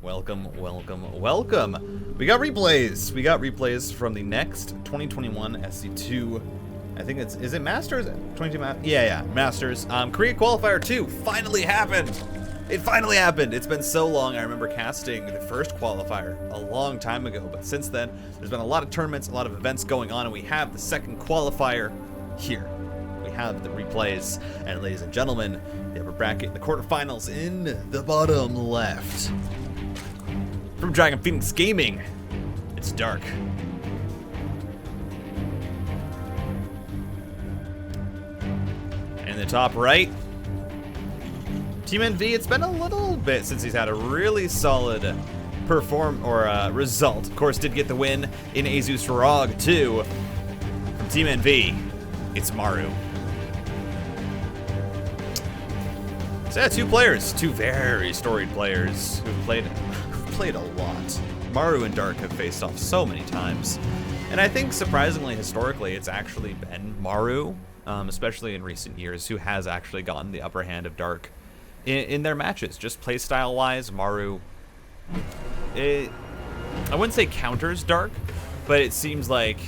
Welcome, welcome, welcome. We got replays. We got replays from the NeXT 2021 SC2. I think is it Masters? 22 Masters? Yeah, Masters. Korea Qualifier 2 finally happened. It finally happened. It's been so long. I remember casting the first qualifier a long time ago, but since then, there's been a lot of tournaments, a lot of events going on, and we have the second qualifier here. We have the replays, and ladies and gentlemen, we have a bracket, the quarterfinals in the bottom left. From Dragon Phoenix Gaming, it's Dark. In the top right, Team NV, it's been a little bit since he's had a really solid result. Of course, did get the win in Asus Rogue 2. From Team NV, it's Maru. So yeah, two very storied players who've played a lot. Maru and Dark have faced off so many times. And I think surprisingly, historically, it's actually been Maru, especially in recent years, who has actually gotten the upper hand of Dark in their matches. Just playstyle wise, Maru, I wouldn't say counters Dark, but it seems like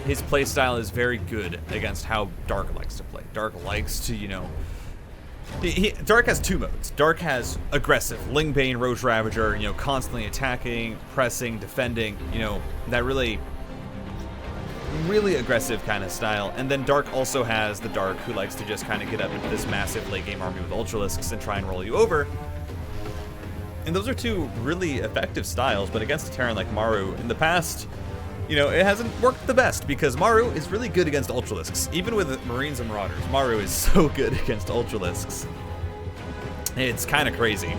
his playstyle is very good against how Dark likes to play. Dark likes to, you know, Dark has two modes. Dark has aggressive, Lingbane, Roach Ravager, you know, constantly attacking, pressing, defending, you know, that really aggressive kind of style. And then Dark also has the Dark who likes to just kind of get up into this massive late game army with Ultralisks and try and roll you over. And those are two really effective styles, but against a Terran like Maru, in the past, you know, it hasn't worked the best because Maru is really good against Ultralisks. Even with Marines and Marauders, Maru is so good against Ultralisks. It's kind of crazy.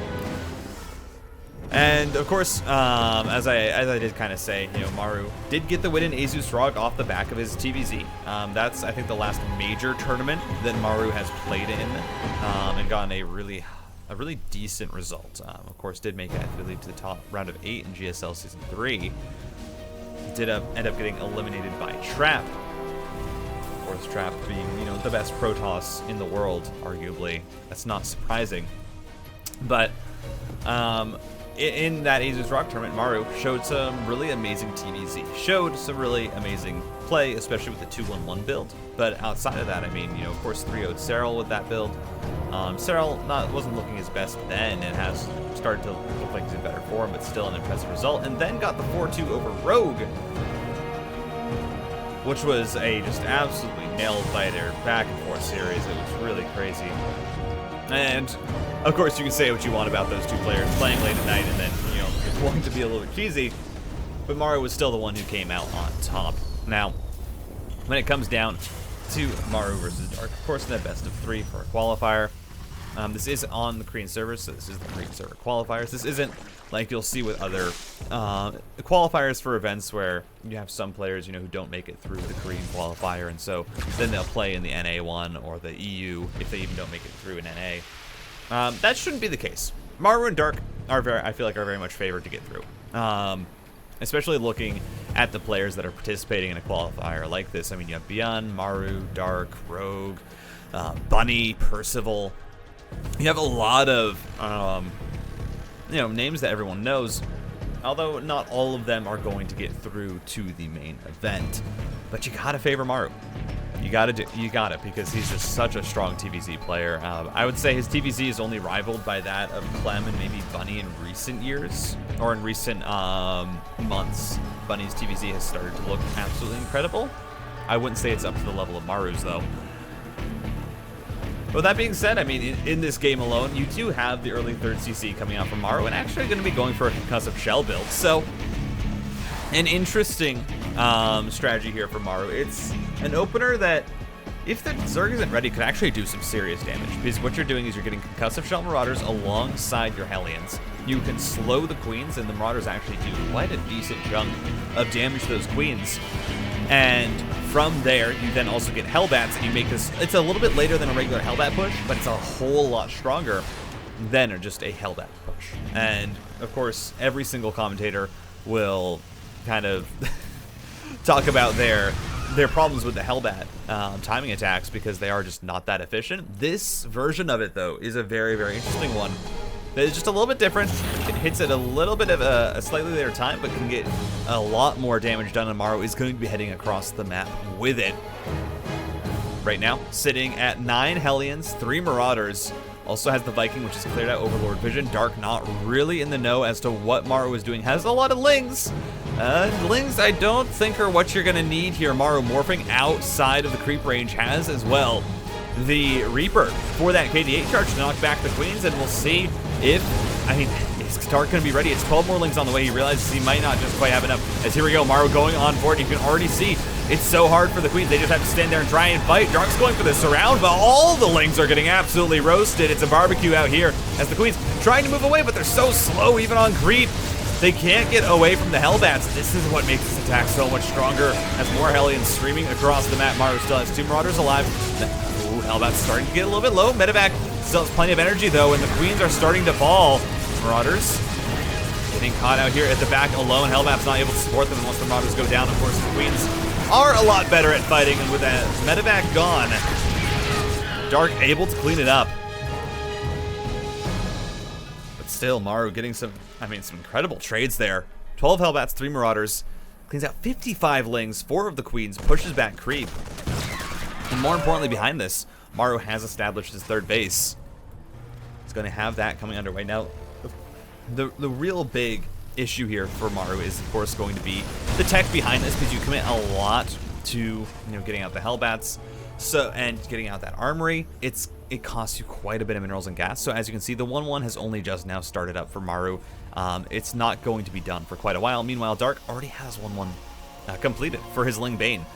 And of course, as I did kind of say, you know, Maru did get the win in Asus Rogue off the back of his TVZ. That's, I think, the last major tournament that Maru has played in, and gotten a really decent result. Of course, did make it, I believe, to the top round of 8 in GSL Season 3. Did end up getting eliminated by Trap. Of course, Trap being, you know, the best Protoss in the world, arguably. That's not surprising. But in that Asus Rogue tournament, Maru showed some really amazing TVZ. Showed some really amazing play, especially with the 2-1-1 build. But outside of that, I mean, you know, of course, 3-0'd Serral with that build. Serral wasn't looking his best then, and has started to look like he's in better form, but still an impressive result. And then got the 4-2 over Rogue, which was a just absolutely nail-biter back and forth series. It was really crazy. And of course, you can say what you want about those two players playing late at night, and then, you know, it's going to be a little bit cheesy. But Maru was still the one who came out on top. Now, when it comes down to Maru versus Dark, of course, in that best of 3 for a qualifier. This is on the Korean servers, so this is the Korean server qualifiers. This isn't like you'll see with other qualifiers for events where you have some players, you know, who don't make it through the Korean qualifier, and so then they'll play in the NA one or the EU if they even don't make it through an NA. That shouldn't be the case. Maru and Dark are I feel like are very much favored to get through. Especially looking at the players that are participating in a qualifier like this. I mean, you have Beyond, Maru, Dark, Rogue, Bunny, Percival. You have a lot of, you know, names that everyone knows, although not all of them are going to get through to the main event. But you gotta favor Maru. You got it, because he's just such a strong TVZ player. I would say his TVZ is only rivaled by that of Clem and maybe Bunny in recent years, or in recent months. Bunny's TVZ has started to look absolutely incredible. I wouldn't say it's up to the level of Maru's, though. With that being said, I mean, in this game alone, you do have the early 3rd CC coming out from Maru, and actually going to be going for a concussive shell build. So, an interesting strategy here for Maru. It's an opener that, if the Zerg isn't ready, could actually do some serious damage, because what you're doing is you're getting concussive shell Marauders alongside your Hellions. You can slow the Queens, and the Marauders actually do quite a decent chunk of damage to those Queens. And from there, you then also get Hellbats, and you make this, it's a little bit later than a regular Hellbat push, but it's a whole lot stronger than just a Hellbat push. And of course, every single commentator will kind of talk about their problems with the Hellbat timing attacks, because they are just not that efficient. This version of it, though, is a very, very interesting one, It's just a little bit different. It hits at a little bit of a slightly later time, but can get a lot more damage done, and Maru is going to be heading across the map with it. Right now, sitting at 9 Hellions, 3 Marauders. Also has the Viking, which is cleared out Overlord Vision. Dark not really in the know as to what Maru is doing. Has a lot of Lings. Lings I don't think are what you're going to need here. Maru morphing outside of the creep range has as well the Reaper for that KD8 charge to knock back the Queens, and we'll see if, I mean, is Dark going to be ready? It's 12 more Lings on the way. He realizes he might not just quite have enough. As here we go, Maru going on board. You can already see it's so hard for the Queens. They just have to stand there and try and fight. Dark's going for the surround, but all the Lings are getting absolutely roasted. It's a barbecue out here as the Queens trying to move away, but they're so slow even on creep. They can't get away from the Hellbats. This is what makes this attack so much stronger. As more Hellions streaming across the map, Maru still has 2 Marauders alive. Ooh, Hellbats starting to get a little bit low. Medevac still has plenty of energy though, and the Queens are starting to fall. Marauders getting caught out here at the back alone. Hellbats not able to support them unless the Marauders go down. Of course, the Queens are a lot better at fighting, and with that Medevac gone, Dark able to clean it up. But still, Maru getting some incredible trades there. 12 Hellbats, 3 Marauders, cleans out 55 Lings, 4 of the Queens, pushes back creep. And more importantly behind this, Maru has established his 3rd base. He's going to have that coming underway. Now, the real big issue here for Maru is, of course, going to be the tech behind this, because you commit a lot to getting out the Hellbats, and getting out that armory. It costs you quite a bit of minerals and gas. So as you can see, the 1-1 has only just now started up for Maru. It's not going to be done for quite a while. Meanwhile, Dark already has 1-1 completed for his Ling Bane.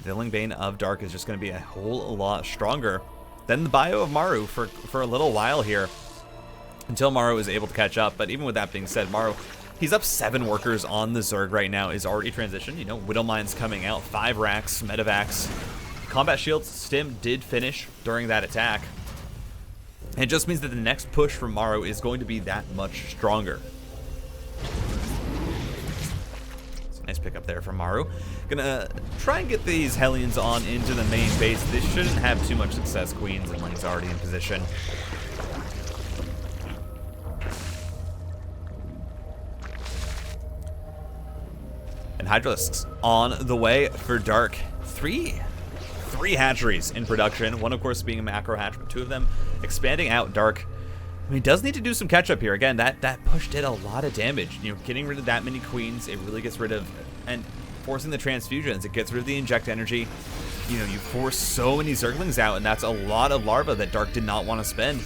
The Ling Bane of Dark is just going to be a whole lot stronger than the bio of Maru for a little while here, until Maru is able to catch up. But even with that being said, Maru, he's up 7 workers on the Zerg right now, is already transitioned. Widow Mines coming out, 5 racks, Medevacs. Combat Shield's stim did finish during that attack. And it just means that the next push from Maru is going to be that much stronger. It's a nice pickup there from Maru. Gonna try and get these Hellions on into the main base. This shouldn't have too much success. Queens and Ling's already in position. And Hydralisks on the way for Dark. Three hatcheries in production. One, of course, being a macro hatch, but 2 of them expanding out. Dark, does need to do some catch up here. Again, that push did a lot of damage. Getting rid of that many Queens, it really gets rid of, and forcing the transfusions, it gets rid of the inject energy. You force so many Zerglings out, and that's a lot of larva that Dark did not want to spend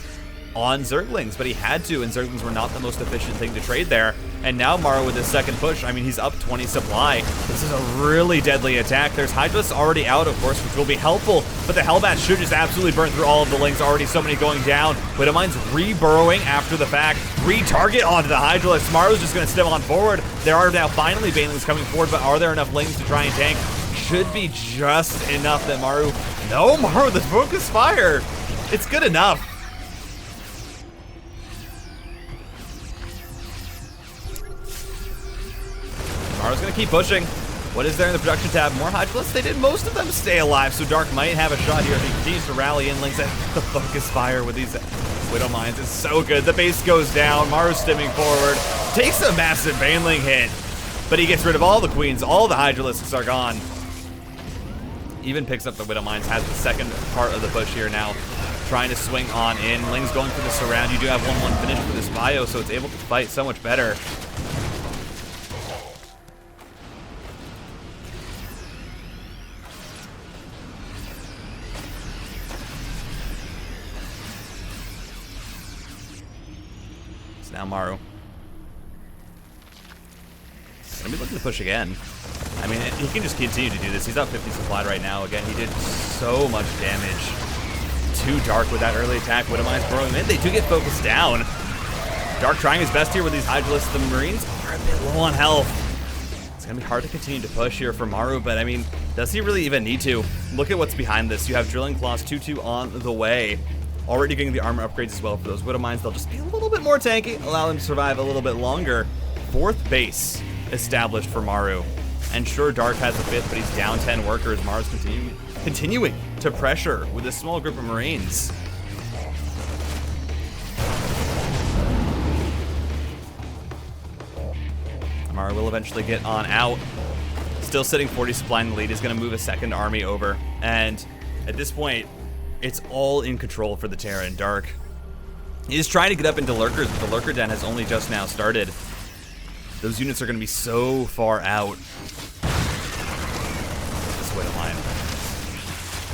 on Zerglings, but he had to, and Zerglings were not the most efficient thing to trade there. And now Maru with his 2nd push, he's up 20 supply. This is a really deadly attack. There's Hydralisks already out, of course, which will be helpful, but the Hellbats should just absolutely burn through all of the Lings. Already so many going down. Widow Mines re-burrowing after the fact. Re-target onto the Hydralisks. Maru's just going to stem on forward. There are now finally Banelings coming forward, but are there enough Lings to try and tank? Should be just enough that Maru... No, Maru, the focus fire! It's good enough. Maru's gonna keep pushing. What is there in the production tab? More Hydralisks. They did most of them stay alive, so Dark might have a shot here. He continues to rally in. Lings at the focus fire with these Widow Mines is so good. The base goes down. Maru's stimming forward. Takes a massive Baneling hit, but he gets rid of all the Queens. All the Hydralisks are gone. Even picks up the Widow Mines. Has the 2nd part of the push here now. Trying to swing on in. Ling's going for the surround. You do have 1-1 finish for this bio, so it's able to fight so much better. Now Maru gonna be looking to push again. He can just continue to do this. He's up 50 supplied right now. Again, he did so much damage to Dark with that early attack. Widow Mines burrowing in. They do get focused down. Dark trying his best here with these Hydralisks. The Marines are a bit low on health. It's gonna be hard to continue to push here for Maru, but does he really even need to? Look at what's behind this. You have Drilling Claws 2-2 on the way. Already getting the armor upgrades as well for those Widow Mines. They'll just be a little bit more tanky, allow them to survive a little bit longer. 4th base established for Maru. And sure, Dark has a 5th, but he's down 10 workers. Maru's continuing to pressure with a small group of Marines. Maru will eventually get on out. Still sitting 40 supply in the lead. He's going to move a second army over. And at this point, it's all in control for the Terra and Dark. He's trying to get up into Lurkers, but the Lurker Den has only just now started. Those units are going to be so far out. This Widow Mine.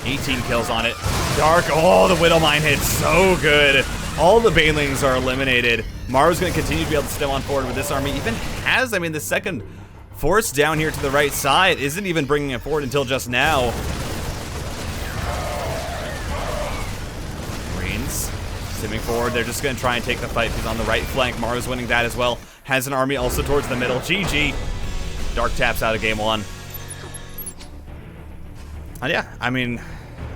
18 kills on it. Dark, oh, the Widow Mine hits so good. All the Banelings are eliminated. Maru's going to continue to be able to still on forward with this army. Even has, I mean, the second force down here to the right side isn't even bringing it forward until just now. Marines simming forward. They're just going to try and take the fight. He's on the right flank. Maru's winning that as well. Has an army also towards the middle. GG. Dark taps out of game 1. Yeah, I mean,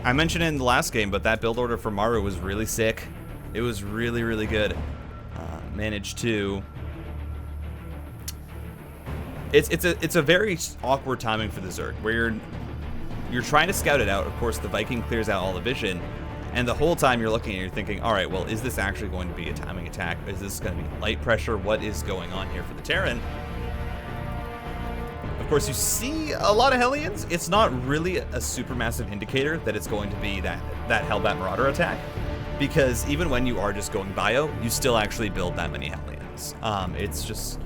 I mentioned it in the last game, but that build order for Maru was really sick. It was really, really good. Managed to... It's a very awkward timing for the Zerg, where you're trying to scout it out. Of course, the Viking clears out all the vision, and the whole time you're looking at it, you're thinking, all right, well, is this actually going to be a timing attack? Is this going to be light pressure? What is going on here for the Terran? Of course, you see a lot of Hellions. It's not really a supermassive indicator that it's going to be that Hellbat Marauder attack, because even when you are just going bio, you still actually build that many Hellions. It's just...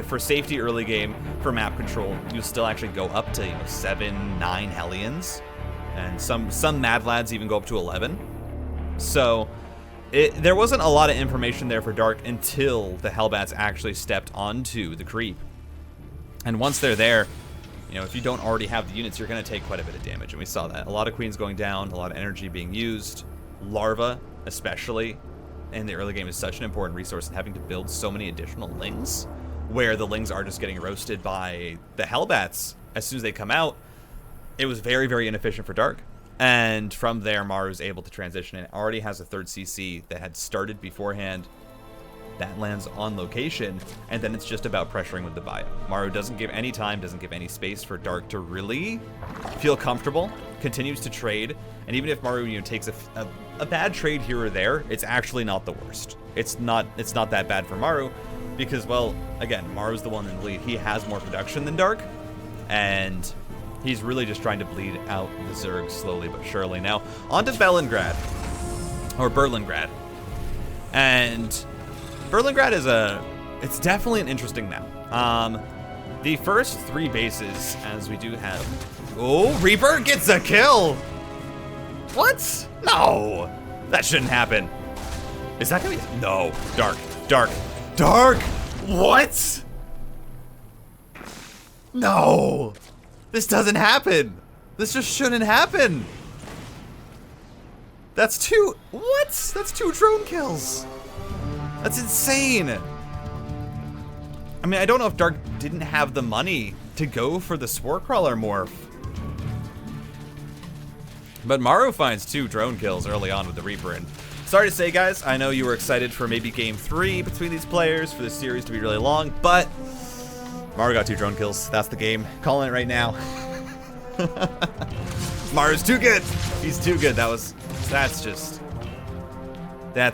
for safety early game, for map control, you still actually go up to 7, 9 Hellions, and some Mad Lads even go up to 11. So there wasn't a lot of information there for Dark until the Hellbats actually stepped onto the creep. And once they're there, if you don't already have the units, you're going to take quite a bit of damage, and we saw that. A lot of Queens going down, a lot of energy being used, Larva especially in the early game is such an important resource, and having to build so many additional Lings, where the Lings are just getting roasted by the Hellbats as soon as they come out, it was very, very inefficient for Dark. And from there, Maru's able to transition, and already has a third CC that had started beforehand. That lands on location, and then it's just about pressuring with the bio. Maru doesn't give any time, doesn't give any space for Dark to really feel comfortable, continues to trade, and even if Maru takes a bad trade here or there, it's actually not the worst. It's not that bad for Maru, because, well, again, Maru's the one in the lead. He has more production than Dark, and he's really just trying to bleed out the Zerg slowly but surely. Now, on to Berlingrad, or Berlingrad. And Berlingrad is it's definitely an interesting map. The first 3 bases, as we do have... Oh, Reaper gets a kill! What? No! That shouldn't happen. Is that gonna be... No. Dark. Dark. Dark! What? No! This doesn't happen! This just shouldn't happen! That's 2... What? That's 2 drone kills! That's insane! I mean, I don't know if Dark didn't have the money to go for the Spore Crawler morph. But Maru finds 2 drone kills early on with the Reaper, and sorry to say, guys, I know you were excited for maybe game 3 between these players, for this series to be really long, but Maru got 2 drone kills. That's the game. Calling it right now. Maru's too good. He's too good. That's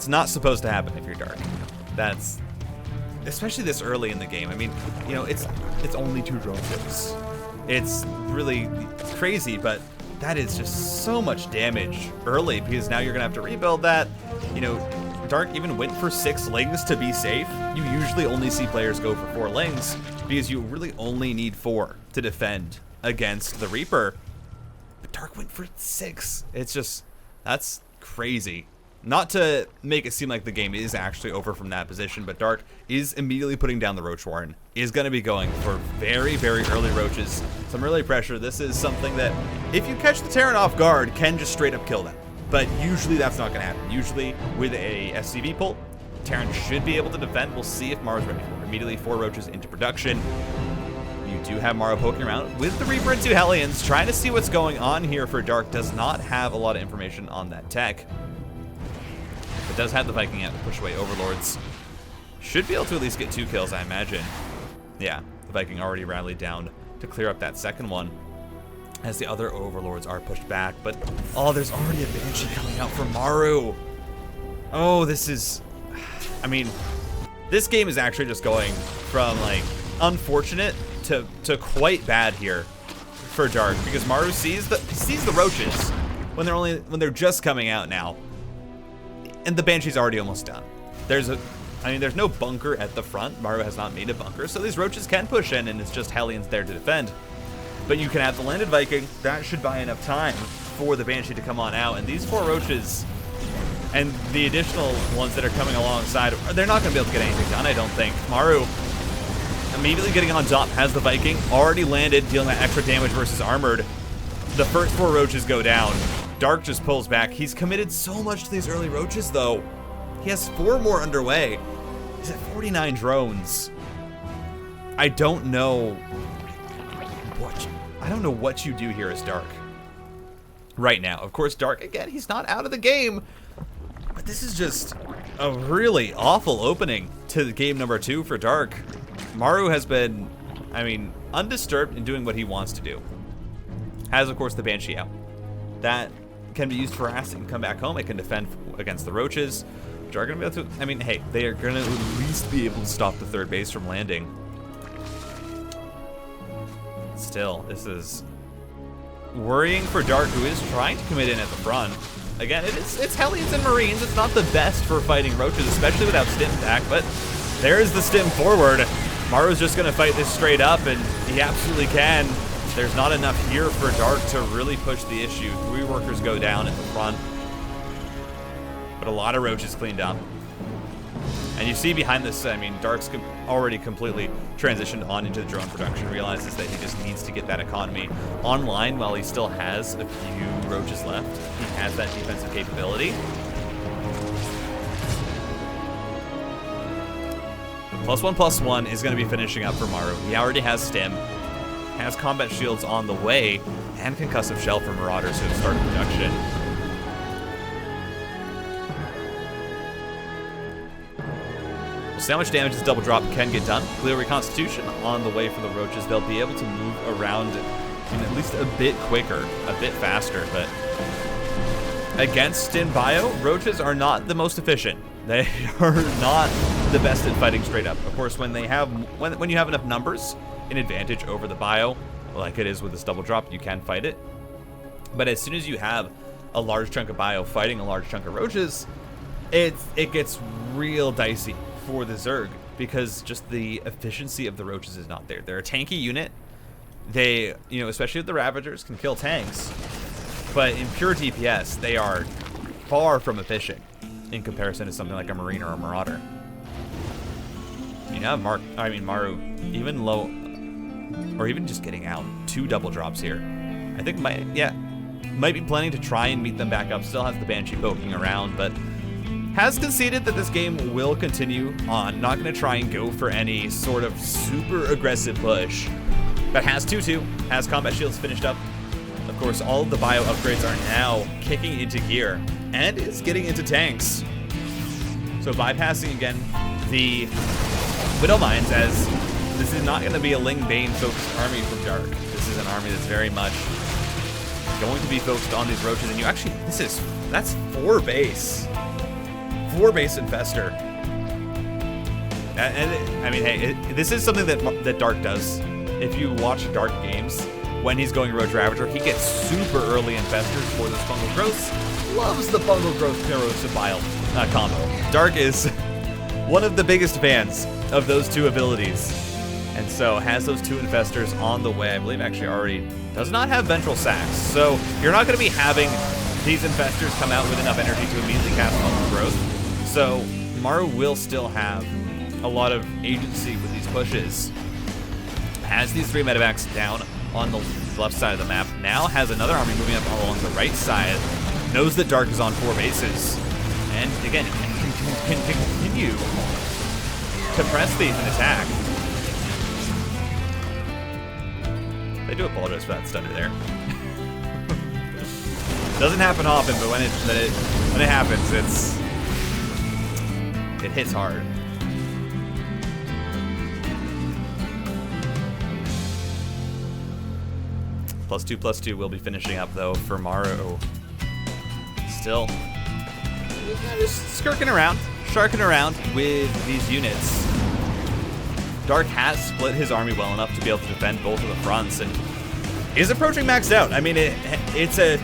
not supposed to happen if you're Dark. That's, especially this early in the game. I mean, it's only 2 drone kills. It's really crazy, but that is just so much damage early, because now you're gonna have to rebuild that. Dark even went for 6 Lings to be safe. You usually only see players go for 4 Lings, because you really only need 4 to defend against the Reaper. But Dark went for 6. It's just, that's crazy. Not to make it seem like the game is actually over from that position, but Dark is immediately putting down the Roach Warren. Is going to be going for very, very early Roaches. Some early pressure. This is something that, if you catch the Terran off guard, can just straight up kill them. But usually that's not going to happen. Usually with a SCV pull, Terran should be able to defend. We'll see if Maru's ready for it. Immediately 4 Roaches into production. You do have Maru poking around with the Reaper and 2 Hellions, trying to see what's going on here for Dark. Does not have a lot of information on that tech. But does have the Viking out to push away Overlords. Should be able to at least get 2 kills, I imagine. Yeah, the Viking already rallied down to clear up that second one, as the other Overlords are pushed back. But, oh, there's already a Banshee coming out for Maru. Oh, this is... I mean, this game is actually just going from, like, unfortunate to quite bad here for Dark, because Maru sees the roaches when they're just coming out now, and the Banshee's already almost done. There's no bunker at the front. Maru has not made a bunker, so these roaches can push in, and it's just Hellions there to defend. But you can have the landed Viking. That should buy enough time for the Banshee to come on out, and these 4 roaches and the additional ones that are coming alongside, they're not going to be able to get anything done, I don't think. Maru immediately getting on top, has the Viking already landed, dealing that extra damage versus armored. The first 4 roaches go down. Dark just pulls back. He's committed so much to these early roaches, though. He has 4 more underway. He's at 49 drones. I don't know what you do here as Dark right now. Of course, Dark, again, he's not out of the game, but this is just a really awful opening to game number 2 for Dark. Maru has been, undisturbed in doing what he wants to do. Has, of course, the Banshee out. That can be used for harassing and come back home. It can defend against the roaches, which are going to be able to, hey, they are going to at least be able to stop the third base from landing. Still, this is worrying for Dark, who is trying to commit in at the front. Again, it's Hellions and Marines. It's not the best for fighting roaches, especially without stim back, but there's the stim forward. Maru's just going to fight this straight up, and he absolutely can. There's not enough here for Dark to really push the issue. 3 workers go down at the front, but a lot of roaches cleaned up. And you see behind this, Dark's already completely transitioned on into the drone production, realizes that he just needs to get that economy online while he still has a few roaches left. He has that defensive capability. +1/+1 is going to be finishing up for Maru. He already has stim, has combat shields on the way, and concussive shell for Marauders who have started production. We'll see how much damage this double drop can get done. Clear Reconstitution on the way for the roaches. They'll be able to move around at least a bit quicker, a bit faster, but against Stim Bio, roaches are not the most efficient. They are not the best at fighting straight up. Of course, when you have enough numbers, an advantage over the bio, like it is with this double drop, you can fight it. But as soon as you have a large chunk of bio fighting a large chunk of roaches, it gets real dicey for the Zerg, because just the efficiency of the roaches is not there. They're a tanky unit. They, especially with the Ravagers, can kill tanks, but in pure DPS, they are far from efficient in comparison to something like a Marine or a Marauder. You have Maru, even low, or even just getting out 2 double drops here. I think might be planning to try and meet them back up. Still has the Banshee poking around, but has conceded that this game will continue on. Not going to try and go for any sort of super aggressive push, but has 2-2, has combat shields finished up. Of course, all of the bio upgrades are now kicking into gear, and is getting into tanks. So bypassing again the Widow Mines, as this is not going to be a Ling Bane focused army from Dark. This is an army that's very much going to be focused on these roaches, and that's 4 base. 4 base infester. And hey, this is something that Dark does. If you watch Dark games, when he's going Roach Ravager, he gets super early infestors for this fungal growth. Loves the fungal growth corrosive bile combo. Dark is one of the biggest fans of those 2 abilities, and so has those 2 infestors on the way. I believe actually already does not have ventral sacs, so you're not going to be having these infestors come out with enough energy to immediately cast fungal growth. So Maru will still have a lot of agency with these pushes. Has these 3 medevacs down on the left side of the map. Now has another army moving up along the right side. Knows that Dark is on 4 bases. And again, can continue to press these and attack. I do apologize for that stutter there. Doesn't happen often, but when it happens, it hits hard. +2/+2 will be finishing up though for Maru. Still, just skirking around, sharking around with these units. Dark has split his army well enough to be able to defend both of the fronts and is approaching maxed out. I mean, it's a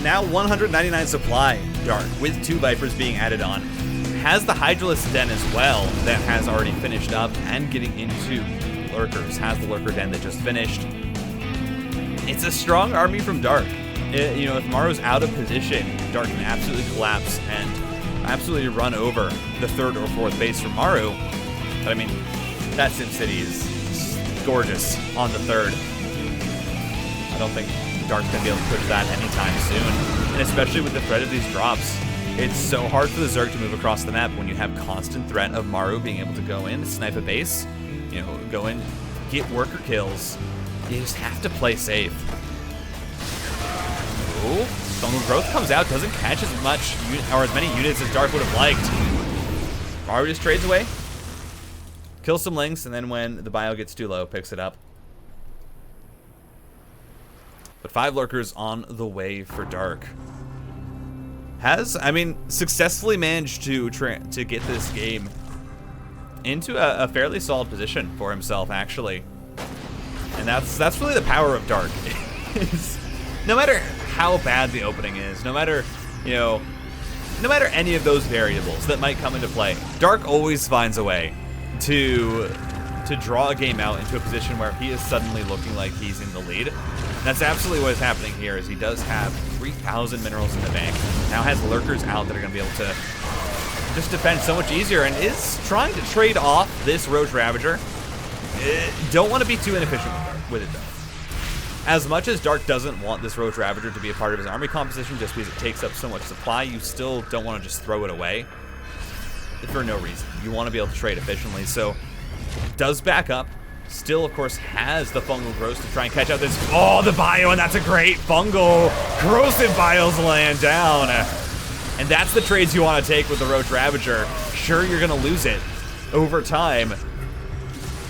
now 199 supply, Dark, with 2 Vipers being added on. Has the Hydralisk Den as well that has already finished up and getting into Lurkers. Has the Lurker Den that just finished. It's a strong army from Dark. You know, if Maru's out of position, Dark can absolutely collapse and absolutely run over the 3rd or 4th base for Maru. But I mean, that SimCity is gorgeous on the 3rd. I don't think Dark's gonna be able to push that anytime soon. And especially with the threat of these drops, it's so hard for the Zerg to move across the map when you have constant threat of Maru being able to go in, snipe a base, you know, go in, get worker kills. You just have to play safe. Oh, Fungal Growth comes out, doesn't catch as much or as many units as Dark would have liked. Maru just trades away, kills some links, and then when the bio gets too low, picks it up. But 5 Lurkers on the way for Dark. Has, I mean, successfully managed to get this game into a fairly solid position for himself, actually. And that's really the power of Dark. No matter how bad the opening is, no matter, you know, no matter any of those variables that might come into play, Dark always finds a way to draw a game out into a position where he is suddenly looking like he's in the lead. And that's absolutely what is happening here, is he does have 3,000 minerals in the bank. Now has Lurkers out that are going to be able to just defend so much easier, and is trying to trade off this Roach Ravager. Don't want to be too inefficient with it, though. As much as Dark doesn't want this Roach Ravager to be a part of his army composition just because it takes up so much supply, you still don't want to just throw it away for no reason. You want to be able to trade efficiently, so does back up. Still, of course, has the Fungal Growth to try and catch out this. Oh, the bio, and that's a great Fungal. Corrosive Bios land down. And that's the trades you want to take with the Roach Ravager. Sure, you're going to lose it over time,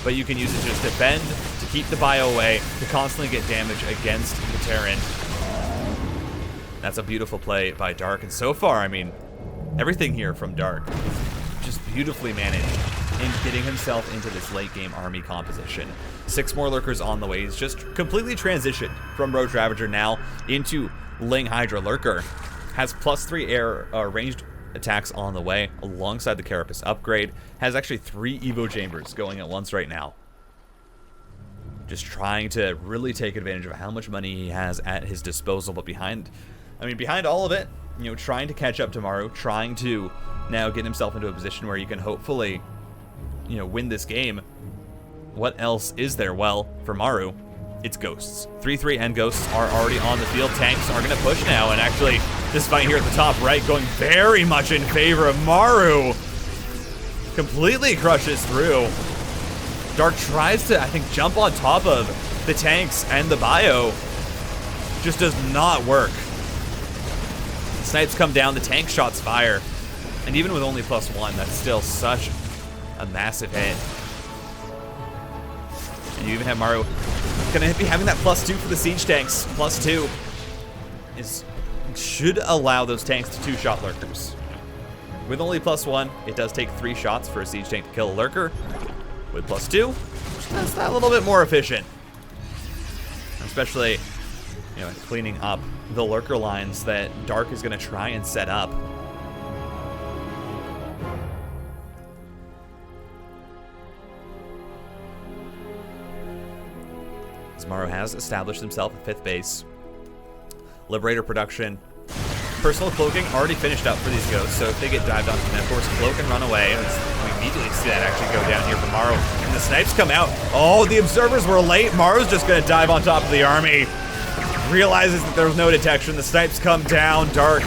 but you can use it to just defend, to keep the bio away, to constantly get damage against the Terran. That's a beautiful play by Dark, and so far, I mean, everything here from Dark just beautifully managed in getting himself into this late game army composition. 6 more Lurkers on the way. He's just completely transitioned from Roach Ravager now into Ling Hydra Lurker. Has +3 air ranged attacks on the way alongside the Carapace upgrade. Has actually 3 Evo Chambers going at once right now. Just trying to really take advantage of how much money he has at his disposal. But behind all of it, you know, trying to catch up to Maru, trying to now get himself into a position where you can hopefully, you know, win this game. What else is there? Well, for Maru, it's Ghosts. 3-3 and Ghosts are already on the field. Tanks are going to push now, and actually, this fight here at the top right going very much in favor of Maru. Completely crushes through. Dark tries to, I think, jump on top of the tanks and the bio. Just does not work. Snipes come down, the tank shots fire. And even with only +1, that's still such a massive hit. And you even have Maru gonna be having that +2 for the siege tanks. +2 should allow those tanks to 2-shot Lurkers. With only +1, it does take 3 shots for a siege tank to kill a Lurker. With +2, that's that a little bit more efficient. Especially, you know, cleaning up the Lurker lines that Dark is gonna try and set up. Maru has established himself at 5th base. Liberator production. Personal cloaking already finished up for these Ghosts, so if they get dived on from that force, cloak and run away. We immediately see that actually go down here for Maru. And the snipes come out. Oh, the observers were late. Maru's just going to dive on top of the army. Realizes that there was no detection. The snipes come down. Dark,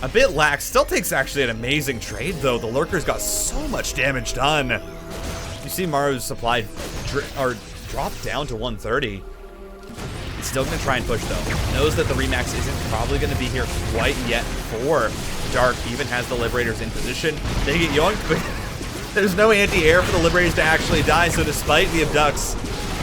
a bit lax. Still takes actually an amazing trade, though. The Lurkers got so much damage done. You see Maru's supply drop down to 130. He's still going to try and push, though. Knows that the Remax isn't probably going to be here quite yet for Dark. Even has the Liberators in position. They get yoinked, but there's no anti-air for the Liberators to actually die, so despite the abducts,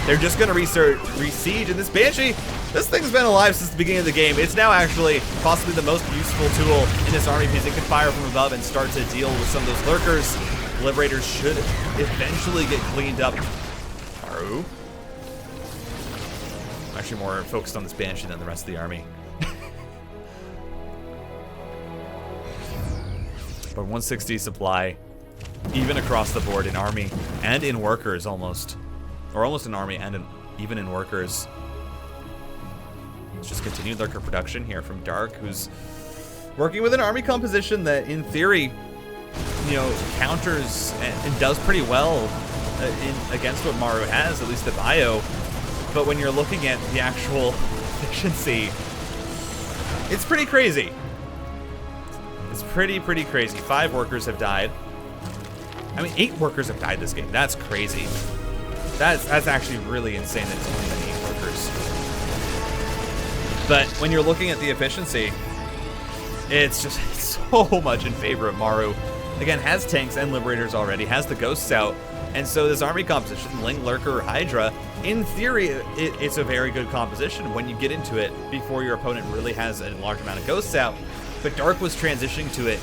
they're just going to re-siege. And this Banshee, this thing's been alive since the beginning of the game. It's now actually possibly the most useful tool in this army because it can fire from above and start to deal with some of those Lurkers. Liberators should eventually get cleaned up. Maru. I'm actually more focused on this Banshee than the rest of the army. But 160 supply, even across the board in army and in workers almost. Or almost in army and even in workers. Let's just continue lurker production here from Dark, who's working with an army composition that, in theory, you know, counters and does pretty well against what Maru has, at least the bio. But when you're looking at the actual efficiency, it's pretty crazy. It's pretty crazy. 5 workers have died. I mean, 8 workers have died this game. That's crazy. That's actually really insane that it's only been 8 workers. But when you're looking at the efficiency, it's just so much in favor of Maru. Again, has tanks and liberators already, has the ghosts out, and so this army composition, Ling, Lurker, Hydra, in theory, it's a very good composition when you get into it before your opponent really has a large amount of ghosts out. But Dark was transitioning to it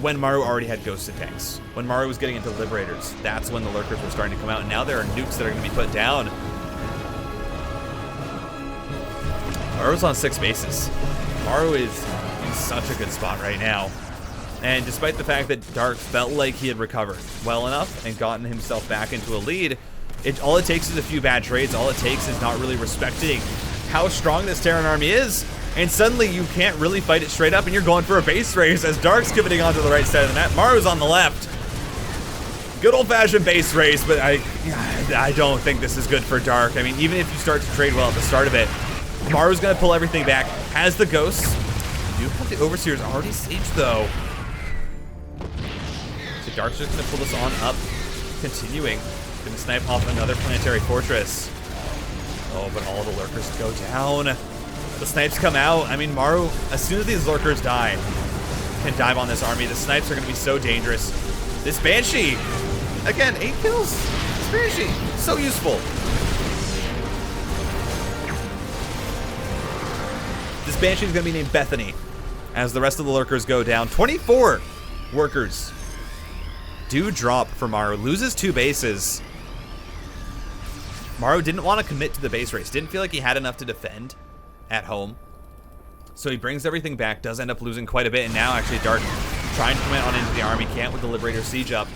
when Maru already had ghosts and tanks. When Maru was getting into liberators, that's when the lurkers were starting to come out, and now there are nukes that are going to be put down. Maru's on 6 bases. Maru is in such a good spot right now. And despite the fact that Dark felt like he had recovered well enough and gotten himself back into a lead, all it takes is a few bad trades. All it takes is not really respecting how strong this Terran army is, and suddenly you can't really fight it straight up, and you're going for a base race as Dark's committing onto the right side of the map. Maru's on the left. Good old-fashioned base race, but I don't think this is good for Dark. I mean, even if you start to trade well at the start of it, Maru's going to pull everything back. Has the ghosts. You have the Overseers already sieged, though. So Dark's just going to pull this on up, continuing. Going to snipe off another planetary fortress. Oh, but all the lurkers go down. The snipes come out. I mean, Maru, as soon as these lurkers die, can dive on this army. The snipes are going to be so dangerous. This Banshee, again, 8 kills. This Banshee, so useful. This Banshee is going to be named Bethany as the rest of the lurkers go down. 24 workers do drop for Maru. Loses 2 bases. Maru didn't want to commit to the base race. Didn't feel like he had enough to defend at home. So he brings everything back. Does end up losing quite a bit. And now actually Dark trying to come on into the army. Can't with the Liberator siege up.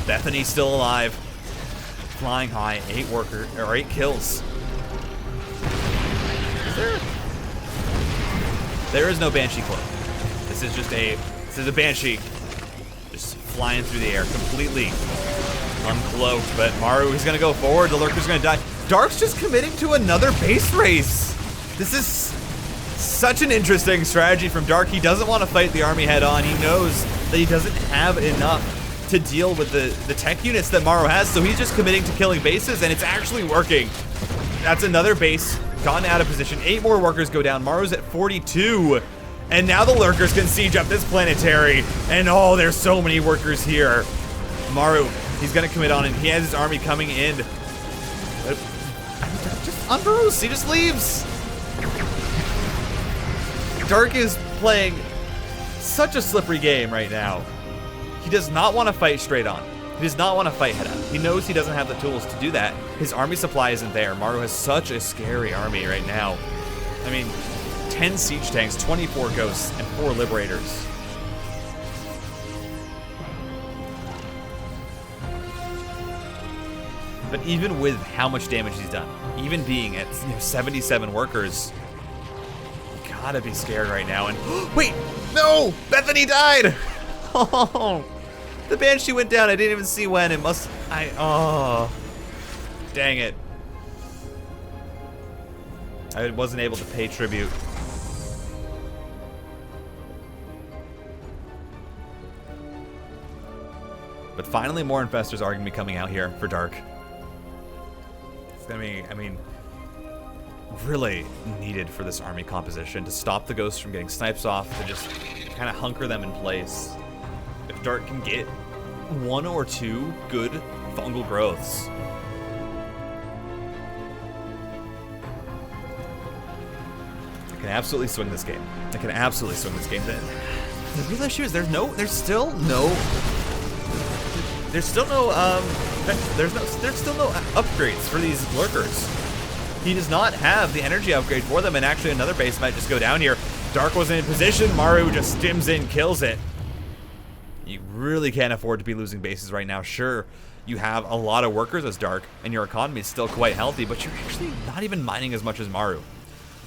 Bethany still alive. Flying high. 8 kills. There is no Banshee cloak. This is a Banshee just flying through the air, completely uncloaked. But Maru is gonna go forward. The lurker's gonna die. Dark's just committing to another base race. This is such an interesting strategy from Dark. He doesn't want to fight the army head on. He knows that he doesn't have enough to deal with the tech units that Maru has, so he's just committing to killing bases, and it's actually working. That's another base gotten out of position. 8 more workers go down. Maru's at 42. And now the lurkers can siege up this planetary. And oh, there's so many workers here. Maru, he's going to commit on, and he has his army coming in. Just unroos. He just leaves. Dark is playing such a slippery game right now. He does not want to fight straight on. He does not want to fight head up. He knows he doesn't have the tools to do that. His army supply isn't there. Maru has such a scary army right now. I mean, 10 siege tanks, 24 ghosts, and 4 liberators. But even with how much damage he's done, even being at 77 workers, you gotta be scared right now. And wait, no, Bethany died. Oh. The Banshee went down. I didn't even see when. It must... oh. Dang it. I wasn't able to pay tribute. But finally, more infestors are going to be coming out here for Dark. It's going to be, I mean, really needed for this army composition to stop the ghosts from getting snipes off, to just kind of hunker them in place. If Dark can get 1 or 2 good fungal growths, I can absolutely swing this game. I can absolutely swing this game. The real issue is there's still no there's still no there's still no upgrades for these lurkers. He does not have the energy upgrade for them, and actually another base might just go down here. Dark wasn't in position. Maru just stims in, kills it. You really can't afford to be losing bases right now. Sure, you have a lot of workers as Dark, and your economy is still quite healthy, but you're actually not even mining as much as Maru.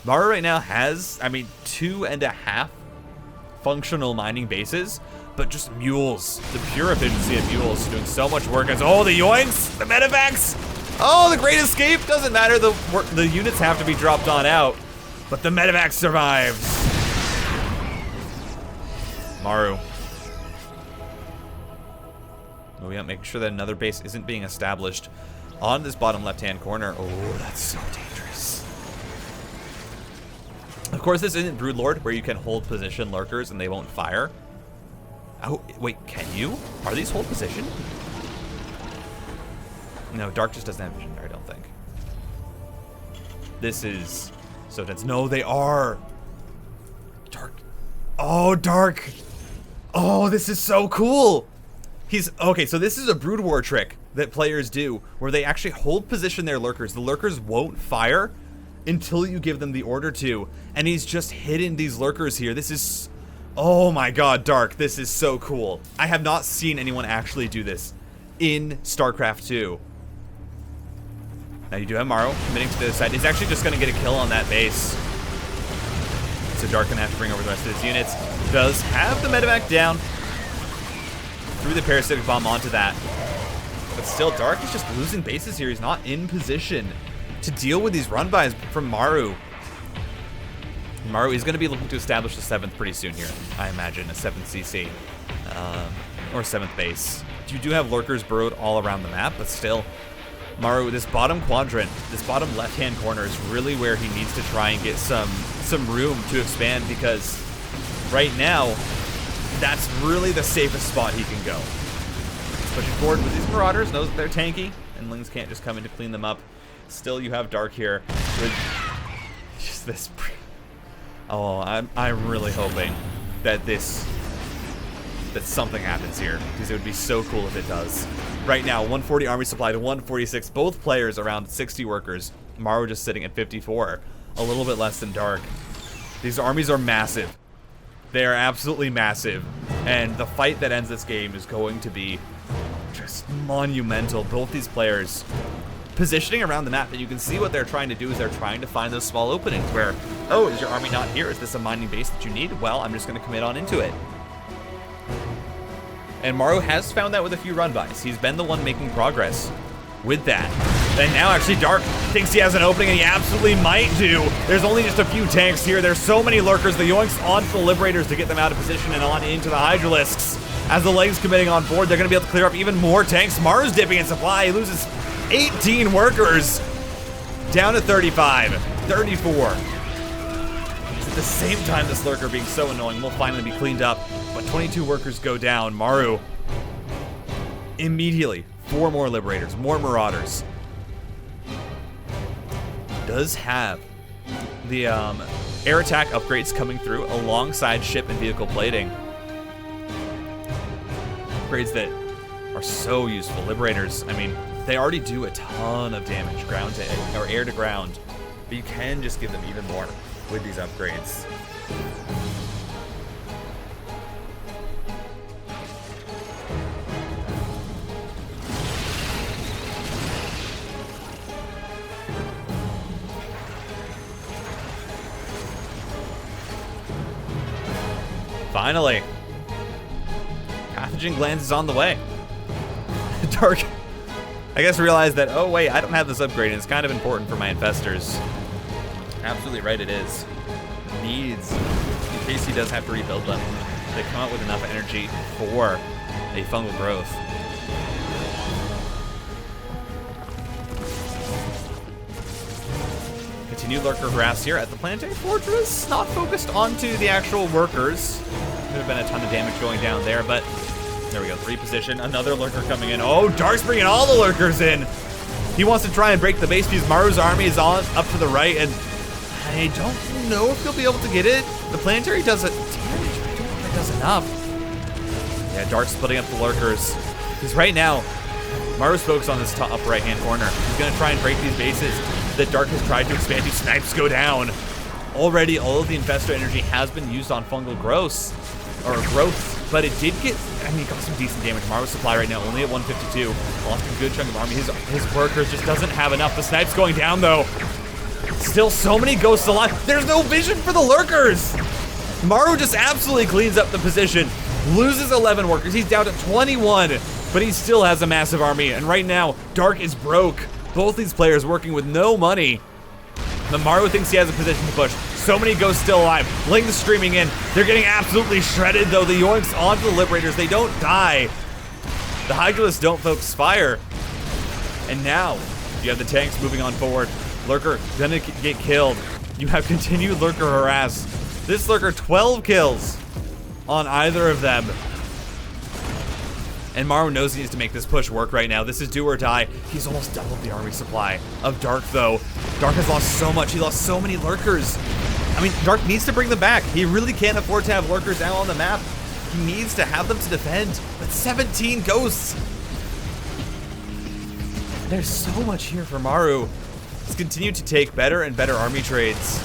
Maru right now has, I mean, 2.5 functional mining bases, but just mules. The pure efficiency of mules doing so much work as, oh, the yoinks, the medevacs. Oh, the Great Escape! Doesn't matter, the units have to be dropped on out. But the medevac survives. Maru. Oh yeah, making sure that another base isn't being established on this bottom left-hand corner. Oh, that's so dangerous. Of course, this isn't Broodlord, where you can hold position lurkers and they won't fire. Oh, wait, can you? Are these hold position? No, Dark just doesn't have vision there, I don't think. This is so dense. No, they are. Dark. Oh, Dark. Oh, this is so cool. He's okay, so this is a Brood War trick that players do where they actually hold position their lurkers. The lurkers won't fire until you give them the order to. And he's just hidden these lurkers here. This is, oh my god, Dark. This is so cool. I have not seen anyone actually do this in StarCraft 2. Now you do have Maru committing to the other side. He's actually just going to get a kill on that base. So Dark gonna have to bring over the rest of his units. Does have the medevac down. Threw the parasitic bomb onto that. But still, Dark is just losing bases here. He's not in position to deal with these run-bys from Maru. Maru is going to be looking to establish the 7th pretty soon here, I imagine, a 7th CC. Or 7th base. You do have lurkers burrowed all around the map, but still, Maru, this bottom quadrant, this bottom left-hand corner is really where he needs to try and get some room to expand, because right now, that's really the safest spot he can go. Pushing forward with these Marauders, knows that they're tanky, and Lings can't just come in to clean them up. Still, you have Dark here with just this. Oh, I'm really hoping that something happens here, because it would be so cool if it does. Right now, 140 army supply to 146. Both players around 60 workers. Maru just sitting at 54, a little bit less than Dark. These armies are massive. They are absolutely massive, and the fight that ends this game is going to be just monumental. Both these players positioning around the map, and you can see what they're trying to do is they're trying to find those small openings where, oh, is your army not here? Is this a mining base that you need? Well, I'm just going to commit on into it. And Maru has found that with a few run-bys. He's been the one making progress with that. And now actually Dark thinks he has an opening, and he absolutely might do. There's only just a few tanks here. There's so many lurkers. The yoinks onto the Liberators to get them out of position and on into the Hydralisks. As the legs committing on board, they're going to be able to clear up even more tanks. Maru's dipping in supply. He loses 18 workers. Down to 35. 34. At the same time, this lurker being so annoying will finally be cleaned up. But 22 workers go down. Maru immediately 4 more Liberators, more Marauders. Does have the air attack upgrades coming through alongside ship and vehicle plating. Upgrades that are so useful. Liberators, I mean, they already do a ton of damage, ground to air, or air to ground, but you can just give them even more with these upgrades. Finally, Pathogen Glands is on the way. Dark, I guess, realized that, oh wait, I don't have this upgrade, and it's kind of important for my infestors. Absolutely right, it is. Needs, in case he does have to rebuild them, they come out with enough energy for a fungal growth. Continued lurker harass here at the Planetary Fortress, not focused onto the actual workers. Could have been a ton of damage going down there, but there we go, reposition. Another lurker coming in. Oh, Dark's bringing all the lurkers in. He wants to try and break the base because Maru's army is on up to the right, and I don't know if he'll be able to get it. The Planetary does it damage, but I don't think it does enough. Yeah, Dark splitting up the lurkers. Because right now, Maru's focused on this top right-hand corner. He's going to try and break these bases that Dark has tried to expand to. Snipes go down. Already, all of the Infestor energy has been used on fungal growth, but it did get, I mean, it got some decent damage. Maru's supply right now only at 152. Lost a good chunk of army. His workers just doesn't have enough. The Snipes going down, though. Still so many ghosts alive. There's no vision for the lurkers. Maru just absolutely cleans up the position. Loses 11 workers. He's down to 21, but he still has a massive army. And right now, Dark is broke. Both these players working with no money. The Maru thinks he has a position to push. So many ghosts still alive. Ling's streaming in. They're getting absolutely shredded, though. The Yoinks onto the Liberators. They don't die. The Hydralisks don't focus fire. And now, you have the tanks moving on forward. Lurker gonna get killed. You have continued Lurker harass. This Lurker, 12 kills on either of them. And Maru knows he needs to make this push work right now. This is do or die. He's almost doubled the army supply of Dark, though. Dark has lost so much. He lost so many Lurkers. I mean, Dark needs to bring them back. He really can't afford to have Lurkers out on the map. He needs to have them to defend. But 17 ghosts. There's so much here for Maru. He's continued to take better and better army trades.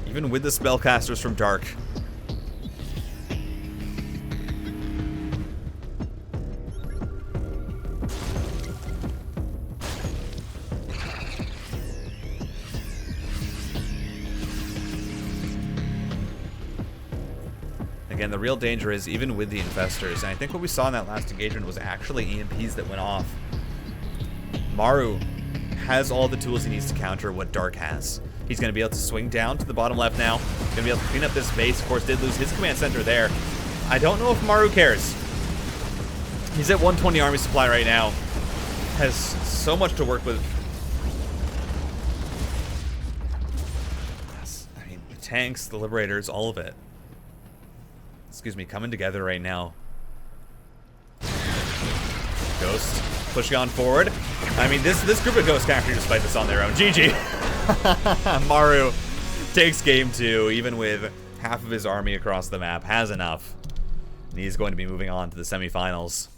Even with the spellcasters from Dark. Again, the real danger is even with the Infestors, and I think what we saw in that last engagement was actually EMPs that went off. Maru has all the tools he needs to counter what Dark has. He's going to be able to swing down to the bottom left now. Going to be able to clean up this base. Of course, did lose his command center there. I don't know if Maru cares. He's at 120 army supply right now. Has so much to work with. Yes, I mean, the tanks, the Liberators, all of it. Excuse me, coming together right now. Ghost pushing on forward. I mean, this group of ghosts can actually just fight this on their own. GG. Maru takes game 2, even with half of his army across the map. Has enough. And he's going to be moving on to the semifinals.